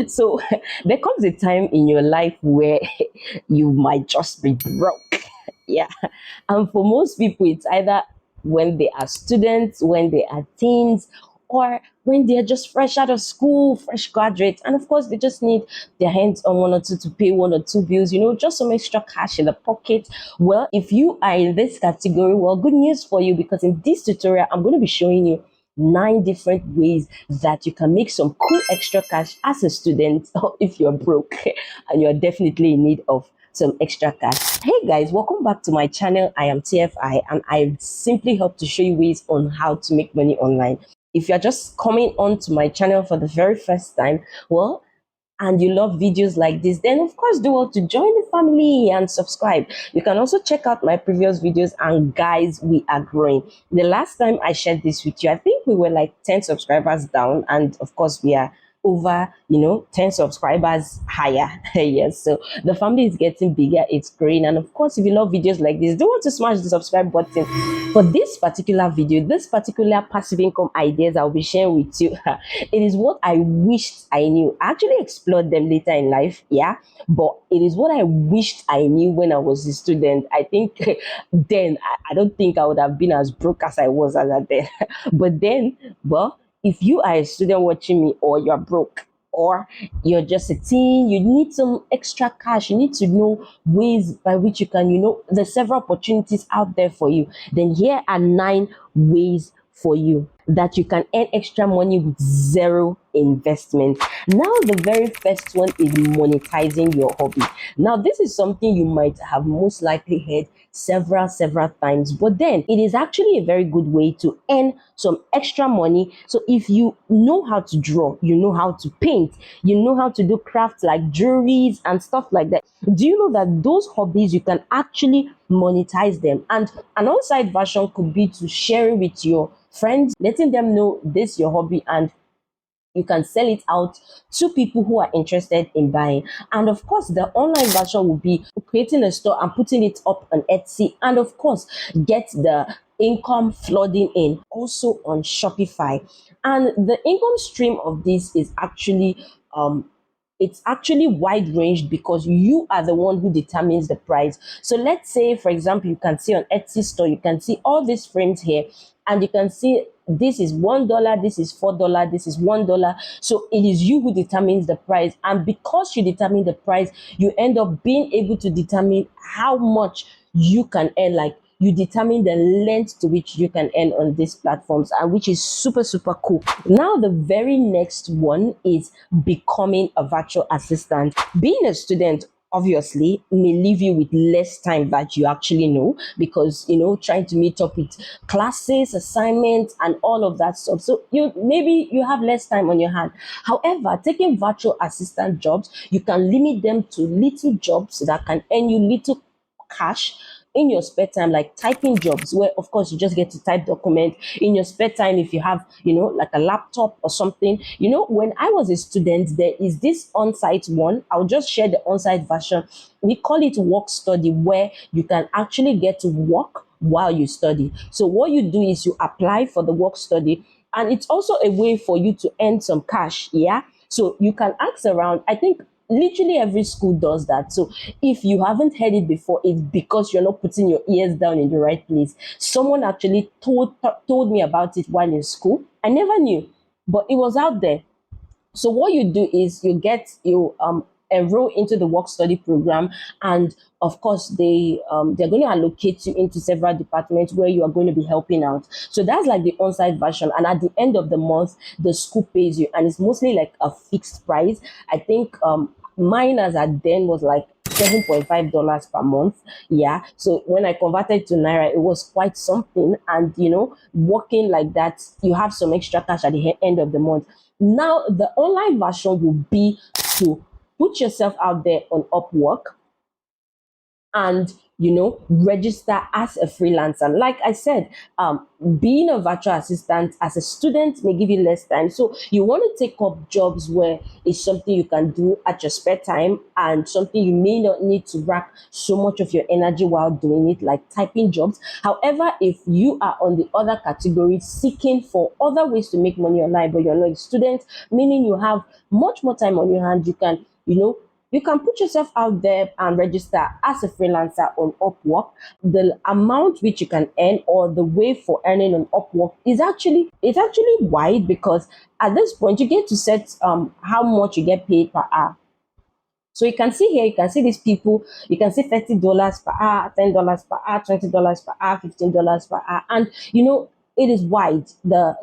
So there comes a time in your life where you might just be broke. Yeah. And for most people, it's either when they are students, when they are teens, or when they're just fresh out of school, fresh graduates. And of course, they just need their hands on one or two to pay one or two bills, just some extra cash in the pocket. Well, if you are in this category, well, good news for you, because in this tutorial, I'm going to be showing you 9 different ways that you can make some cool extra cash as a student, or if you're broke and you're definitely in need of some extra cash. Hey guys, welcome back to my channel. I am TFI, and I simply hope to show you ways on how to make money online. If you're just coming onto my channel for the very first time, well, and you love videos like this, then of course do well to join the family and subscribe. You can also check out my previous videos, and guys, we are growing. The last time I shared this with you, I think we were like 10 subscribers down, and of course we are over 10 subscribers higher. Yes, so the family is getting bigger, it's growing. And of course, if you love videos like this, do want to smash the subscribe button. For this particular video, this particular passive income ideas I'll be sharing with you, it is what I wished I knew. I actually explored them later in life, yeah, but it is what I wished I knew when I was a student. I think then I don't think I would have been as broke as I was as a then. But then, well, if you are a student watching me, or you're broke, or you're just a teen, you need some extra cash, you need to know ways by which you can, there's several opportunities out there for you, then here are 9 ways for you that you can earn extra money with zero investment. Now, the very first one is monetizing your hobby. Now, this is something you might have most likely heard several times, but then it is actually a very good way to earn some extra money. So if you know how to draw, you know how to paint, you know how to do crafts like jewelries and stuff like that, do you know that those hobbies, you can actually monetize them? And an on-site version could be to share it with your friends, letting them know this your hobby, and you can sell it out to people who are interested in buying. And of course, the online version will be creating a store and putting it up on Etsy, and of course, get the income flooding in also on Shopify. And the income stream of this is actually it's actually wide ranged, because you are the one who determines the price. So let's say, for example, you can see on Etsy store, you can see all these frames here, and you can see this is $1, this is $4, this is $1. So it is you who determines the price. And because you determine the price, you end up being able to determine how much you can earn. Like, you determine the length to which you can earn on these platforms, and which is super cool. Now, the very next one is becoming a virtual assistant. Being a student obviously may leave you with less time that you actually know, because trying to meet up with classes, assignments, and all of that stuff, so you have less time on your hand. However, taking virtual assistant jobs, you can limit them to little jobs that can earn you little cash in your spare time, like typing jobs, where of course you just get to type document in your spare time. If you have like a laptop or something. When I was a student, there is this on-site one. I'll just share the on-site version. We call it work study, where you can actually get to work while you study. So what you do is you apply for the work study, and it's also a way for you to earn some cash. Yeah, so you can ask around. I think literally every school does that. So if you haven't heard it before, it's because you're not putting your ears down in the right place. Someone actually told me about it while in school. I never knew, but it was out there. So what you do is you enroll into the work study program, and of course they're going to allocate you into several departments where you are going to be helping out. So that's like the on-site version, and at the end of the month, the school pays you, and it's mostly like a fixed price. I think mine as at then was like $7.5 per month. Yeah. So when I converted to Naira, it was quite something. And working like that, you have some extra cash at the end of the month. Now, the online version will be to put yourself out there on Upwork, and register as a freelancer. Like I said, being a virtual assistant as a student may give you less time, so you want to take up jobs where it's something you can do at your spare time and something you may not need to rack so much of your energy while doing it, like typing jobs. However, if you are on the other category seeking for other ways to make money online but you're not a student, meaning you have much more time on your hands, you can put yourself out there and register as a freelancer on Upwork. The amount which you can earn, or the way for earning on Upwork, is actually wide, because at this point you get to set how much you get paid per hour. So you can see here, you can see these people, you can see $30 per hour, $10 per hour, $20 per hour, $15 per hour. And it is wide. The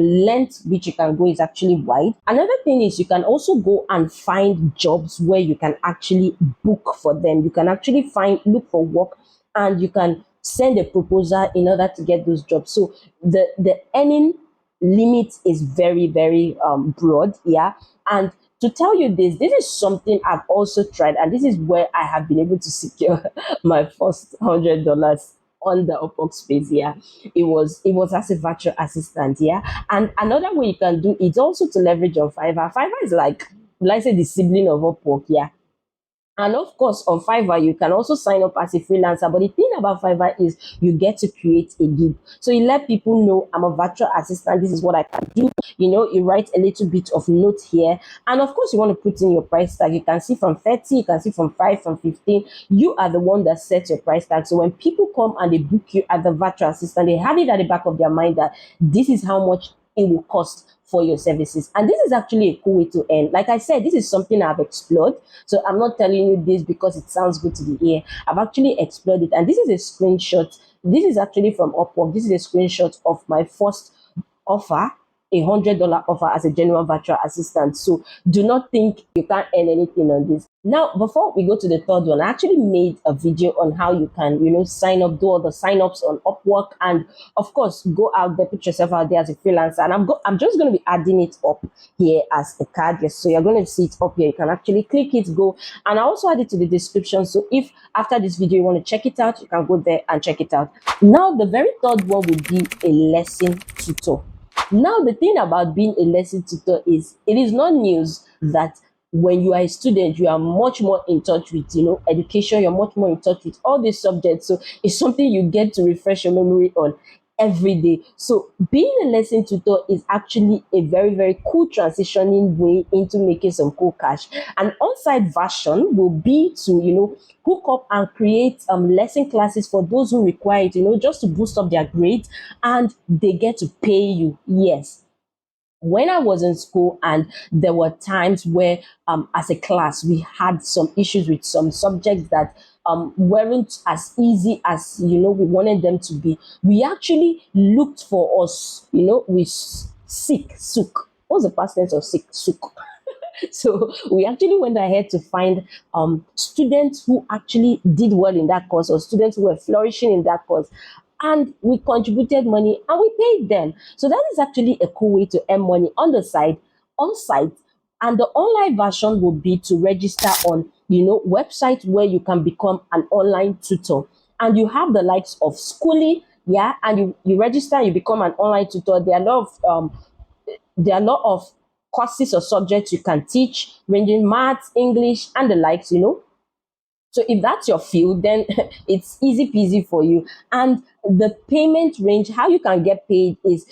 length which you can go is actually wide. Another thing is, you can also go and find jobs where you can actually book for them. You can actually look for work, and you can send a proposal in order to get those jobs. So the earning limit is very, very broad. Yeah. And to tell you this is something I've also tried, and this is where I have been able to secure my first $100 on the Upwork space. Yeah, it was as a virtual assistant. Yeah, and another way you can do it also to leverage on Fiverr. Fiverr is like, let's say, the sibling of Upwork. Yeah, and of course, on Fiverr, you can also sign up as a freelancer. But the thing about Fiverr is you get to create a gig. So you let people know, I'm a virtual assistant. This is what I can do. You write a little bit of note here. And of course, you want to put in your price tag. You can see from 30, you can see from 5, from 15. You are the one that sets your price tag. So when people come and they book you as the virtual assistant, they have it at the back of their mind that this is how much it will cost for your services. And this is actually a cool way to earn. Like I said, this is something I've explored. So I'm not telling you this because it sounds good to the ear. I've actually explored it. And this is a screenshot. This is actually from Upwork. This is a screenshot of my first offer, $100 offer as a general virtual assistant. So do not think you can't earn anything on this. Now, before we go to the third one, I actually made a video on how you can, sign up, do all the sign ups on Upwork, and of course, go out there, put yourself out there as a freelancer. And I'm just going to be adding it up here as a card. Yes, so you're going to see it up here. You can actually click it, go, and I also add it to the description. So if after this video you want to check it out, you can go there and check it out. Now, the very third one would be a lesson tutor. Now, the thing about being a lesson tutor is, it is not news that when you are a student, you are much more in touch with, education. You're much more in touch with all these subjects. So it's something you get to refresh your memory on every day. So being a lesson tutor is actually a very, very cool transitioning way into making some cool cash. An on-site version will be to, hook up and create lesson classes for those who require it, just to boost up their grades, and they get to pay you. Yes, when I was in school, and there were times where, as a class, we had some issues with some subjects that weren't as easy as we wanted them to be. We actually looked for us, we seek, sook. What's the past tense of seek? Sook. So we actually went ahead to find students who actually did well in that course, or students who were flourishing in that course, and we contributed money and we paid them. So that is actually a cool way to earn money on the side, on site. And the online version would be to register on websites where you can become an online tutor, and you have the likes of Schooly. Yeah, and you register, you become an online tutor. There are a lot of courses or subjects you can teach, ranging maths, English, and the likes. So if that's your field, then it's easy peasy for you. And the payment range, how you can get paid, is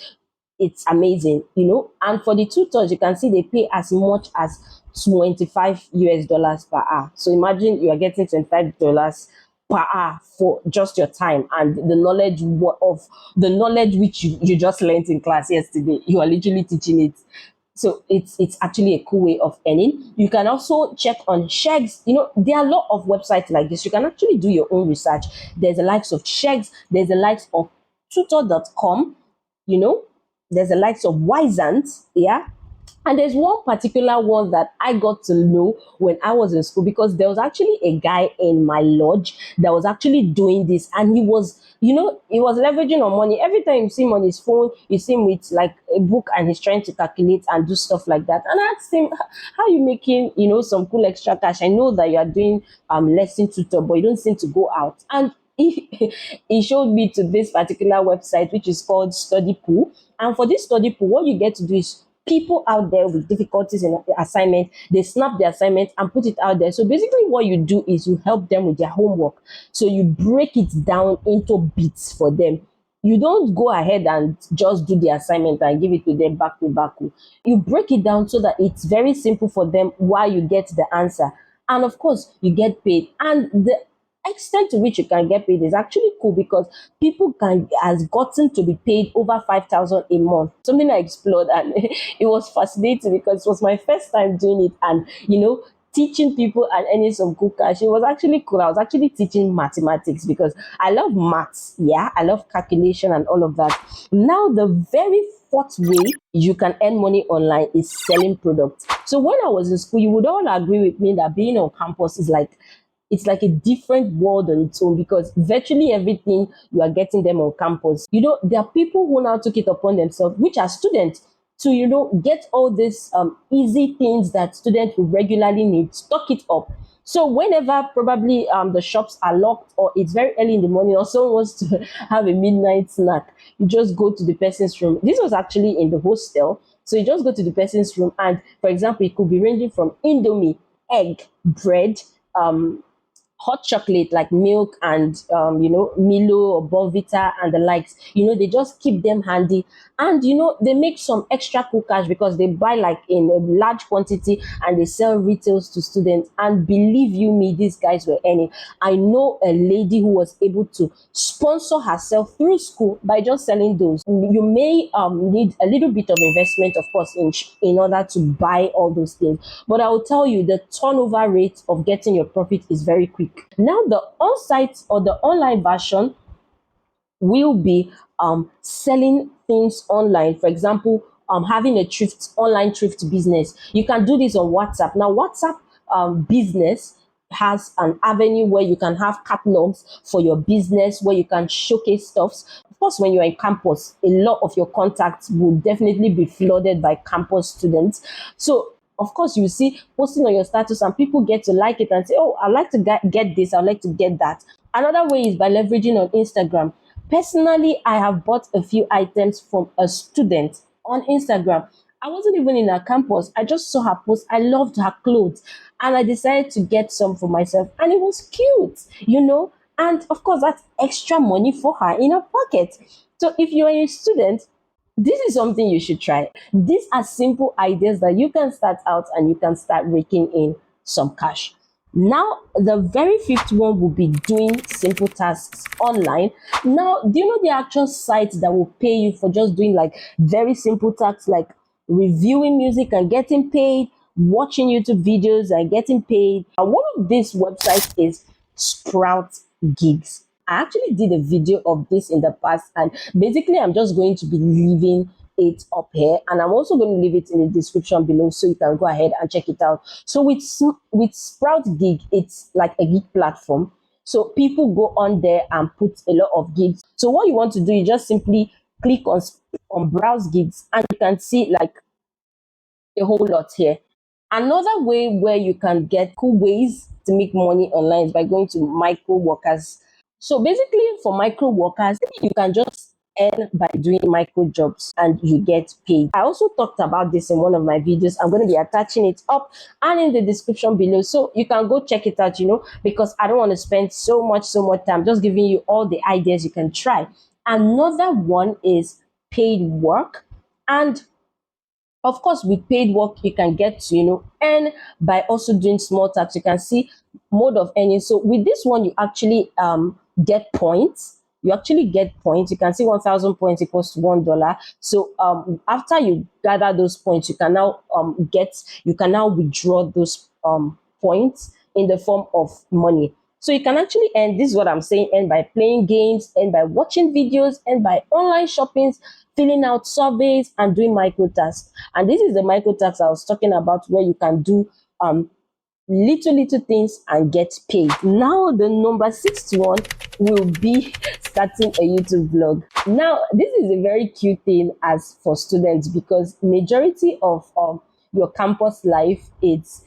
it's amazing. And for the tutors, you can see they pay as much as 25 US dollars per hour. So imagine you are getting $25 per hour for just your time and the knowledge of the knowledge which you just learned in class yesterday. You are literally teaching it. So it's actually a cool way of earning. You can also check on Shegs. There are a lot of websites like this. You can actually do your own research. There's the likes of Shegs, there's the likes of tutor.com, you know, there's the likes of Wisant, yeah. And there's one particular one that I got to know when I was in school, because there was actually a guy in my lodge that was actually doing this, and he was, he was leveraging on money. Every time you see him on his phone, you see him with like a book, and he's trying to calculate and do stuff like that. And I asked him, how are you making, some cool extra cash? I know that you are doing lesson tutor, but you don't seem to go out. And he showed me to this particular website, which is called Study Pool. And for this study pool, what you get to do is, people out there with difficulties in the assignment, they snap the assignment and put it out there. So basically what you do is you help them with their homework. So you break it down into bits for them. You don't go ahead and just do the assignment and give it to them back to back. You break it down so that it's very simple for them while you get the answer. And of course, you get paid. And the extent to which you can get paid is actually cool, because people can has gotten to be paid over 5,000 a month. Something I explored, and it was fascinating because it was my first time doing it, and teaching people and earning some cool cash. It was actually cool. I was actually teaching mathematics because I love maths. Yeah, I love calculation and all of that. Now, the very fourth way you can earn money online is selling products. So when I was in school, you would all agree with me that being on campus is like, it's like a different world on its own, because virtually everything you are getting them on campus. There are people who now took it upon themselves, which are students, to get all these easy things that students will regularly need, stock it up. So whenever probably the shops are locked, or it's very early in the morning, or someone wants to have a midnight snack, you just go to the person's room. This was actually in the hostel. So you just go to the person's room, and for example, it could be ranging from Indomie, egg, bread, hot chocolate like milk and Milo or Bonvita and the likes. They just keep them handy, and they make some extra cool cash because they buy like in a large quantity and they sell retails to students. And believe you me, these guys were earning. I know a lady who was able to sponsor herself through school by just selling those. You may need a little bit of investment, of course, in order to buy all those things, but I will tell you, the turnover rate of getting your profit is very quick. Now, the on-site or the online version will be selling things online. For example, having a thrift online thrift business. You can do this on WhatsApp. Now, WhatsApp business has an avenue where you can have catalogs for your business, where you can showcase stuffs. Of course, when you're in campus, a lot of your contacts will definitely be flooded by campus students. So of course, you see posting on your status, and people get to like it and say, oh, I'd like to get this, I'd like to get that. Another way is by leveraging on Instagram. Personally, I have bought a few items from a student on Instagram. I wasn't even in her campus. I just saw her post. I loved her clothes, and I decided to get some for myself. And it was cute. And of course, that's extra money for her in her pocket. So if you're a student, this is something you should try. These are simple ideas that you can start out and you can start raking in some cash. Now, the very fifth one will be doing simple tasks online. Now, do you know the actual sites that will pay you for just doing like very simple tasks, like reviewing music and getting paid, watching YouTube videos and getting paid? And one of these websites is Sprout Gigs. I actually did a video of this in the past, and basically I'm just going to be leaving it up here, and I'm also going to leave it in the description below so you can go ahead and check it out. So with Sprout Gig, it's like a gig platform. So people go on there and put a lot of gigs. So what you want to do is just simply click on browse gigs, and you can see like a whole lot here. Another way where you can get cool ways to make money online is by going to micro workers. So basically, for micro workers, you can just earn by doing micro jobs and you get paid. I also talked about this in one of my videos. I'm going to be attaching it up and in the description below, so you can go check it out, because I don't want to spend so much time just giving you all the ideas you can try. Another one is paid work. And of course, with paid work, you can get to, earn by also doing small tasks. You can see mode of earning. So with this one, you actually get points. You actually get points. You can see 1,000 points equals to $1. So after you gather those points, you can now withdraw those points in the form of money. So you can actually earn, this is what I'm saying, earn by playing games, earn by watching videos, earn by online shoppings, filling out surveys, and doing micro tasks. And this is the micro tasks I was talking about, where you can do little things and get paid. Now the number sixth one will be starting a YouTube vlog. Now this is a very cute thing as for students, because majority of your campus life, it's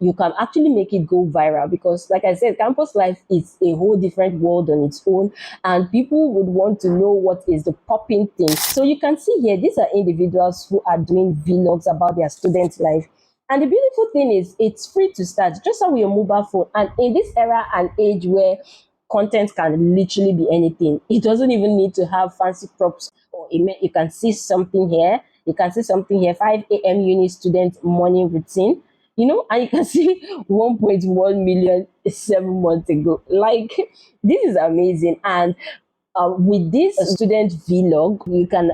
you can actually make it go viral, because like I said, campus life is a whole different world on its own, and people would want to know what is the popping thing. So you can see here, these are individuals who are doing vlogs about their student life. And the beautiful thing is, it's free to start, just on your mobile phone. And in this era and age where content can literally be anything, it doesn't even need to have fancy props or you can see something here. You can see something here, 5 a.m. uni student morning routine, and you can see 1.1 million 7 months ago. Like, this is amazing. And with this student vlog, you can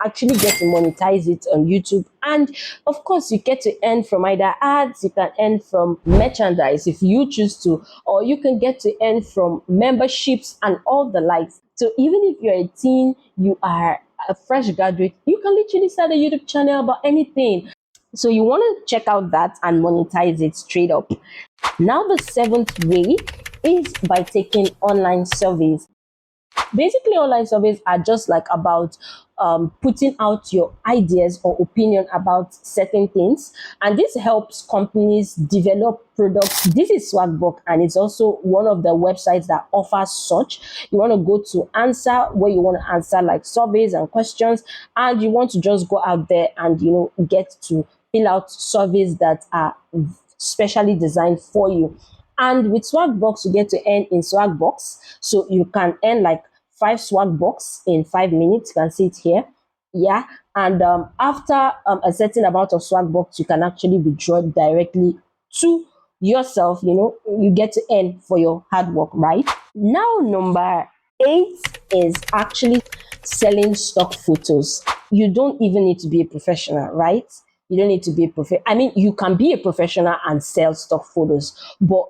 actually get to monetize it on YouTube. And of course, you get to earn from either ads, you can earn from merchandise if you choose to, or you can get to earn from memberships and all the likes. So even if you're a teen, you are a fresh graduate, you can literally start a YouTube channel about anything. So you want to check out that and monetize it straight up. Now the seventh way is by taking online surveys. Basically, online surveys are just like about putting out your ideas or opinion about certain things, and this helps companies develop products. This is Swagbuck, and it's also one of the websites that offers such. You want to go to answer, where you want to answer like surveys and questions, and you want to just go out there and get to fill out surveys that are specially designed for you. And with Swagbox, you get to earn in Swagbox. So you can earn like 5 Swagbox in 5 minutes. You can see it here. Yeah. And after a certain amount of Swagbox, you can actually withdraw directly to yourself. You get to earn for your hard work, right? Now, number 8 is actually selling stock photos. You don't even need to be a professional, right? You don't need to be a I mean, you can be a professional and sell stock photos, but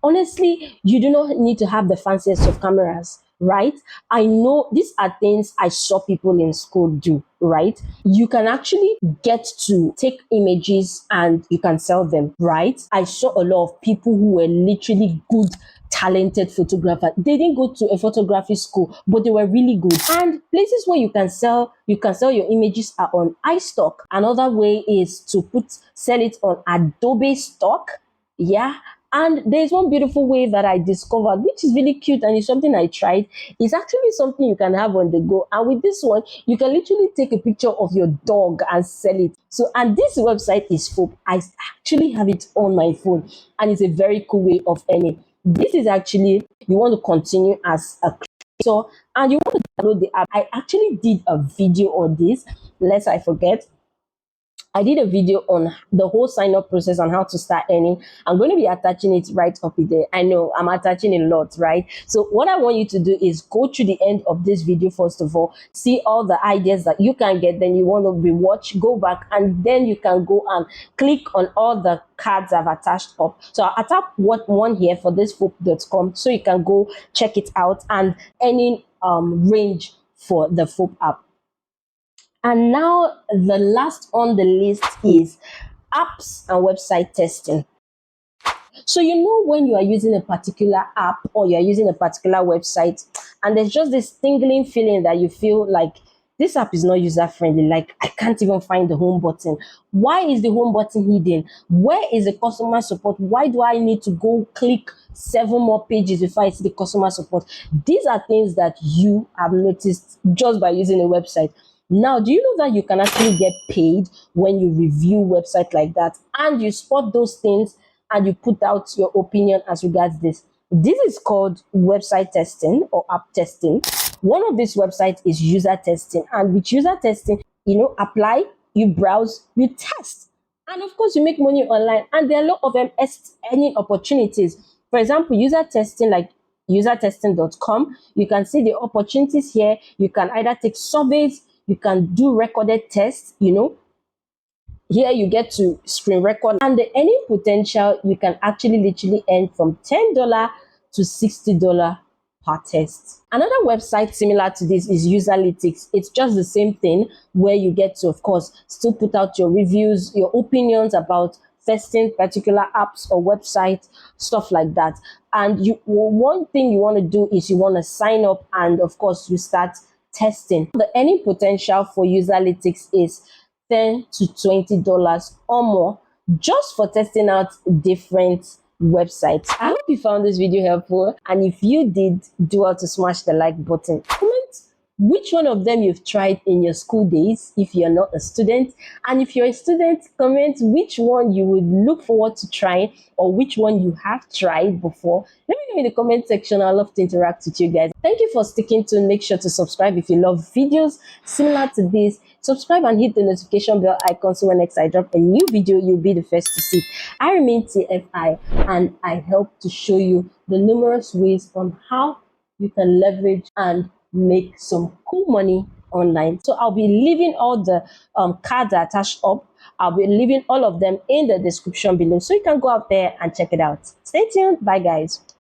honestly, you do not need to have the fanciest of cameras, right? I know these are things I saw people in school do, right? You can actually get to take images and you can sell them, right? I saw a lot of people who were literally good, talented photographers. They didn't go to a photography school, but they were really good. And places where you can sell your images are on iStock. Another way is to sell it on Adobe Stock. Yeah. And there's one beautiful way that I discovered, which is really cute, and it's something I tried. It's actually something you can have on the go. And with this one, you can literally take a picture of your dog and sell it. So, and this website is FOP. I actually have it on my phone, and it's a very cool way of earning. This is actually, you want to continue as a creator and you want to download the app. I actually did a video on this, lest I forget. I did a video on the whole sign up process on how to start earning. I'm going to be attaching it right up there. I know I'm attaching a lot, right? So what I want you to do is go to the end of this video, first of all, see all the ideas that you can get. Then you want to rewatch, go back, and then you can go and click on all the cards I've attached up. So I'll attach one here for this FOP.com, so you can go check it out and any range for the FOP app. And now the last on the list is apps and website testing. So when you are using a particular app or you're using a particular website, and there's just this tingling feeling that you feel like this app is not user friendly. Like, I can't even find the home button. Why is the home button hidden? Where is the customer support? Why do I need to go click 7 more pages before I see the customer support? These are things that you have noticed just by using a website. Now, do you know that you can actually get paid when you review website like that, and you spot those things and you put out your opinion as regards this? This is called website testing or app testing. One of these websites is user testing, and with user testing, apply, you browse, you test, and of course you make money online. And there are a lot of earning opportunities. For example, user testing, like usertesting.com, you can see the opportunities here. You can either take surveys, you can do recorded tests. Here you get to screen record, and the earning potential, you can actually literally earn from $10 to $60 per test. Another website similar to this is Userlytics. It's just the same thing where you get to, of course, still put out your reviews, your opinions about testing particular apps or websites, stuff like that. And one thing you want to do is you want to sign up, and of course you start testing. The earning potential for Userlytics is $10 to $20 or more just for testing out different websites. I hope you found this video helpful, and if you did, do well to smash the like button. Comment which one of them you've tried in your school days if you're not a student, and if you're a student, comment which one you would look forward to trying or which one you have tried before. Let me know in the comment section. I love to interact with you guys. Thank you for sticking to. Make sure to subscribe if you love videos similar to this. Subscribe and hit the notification bell icon so when next I drop a new video, you'll be the first to see. I remain TFI, and I help to show you the numerous ways on how you can leverage and make some cool money online. So I'll be leaving all the cards attached up. I'll be leaving all of them in the description below, so you can go out there and check it out. Stay tuned. Bye, guys.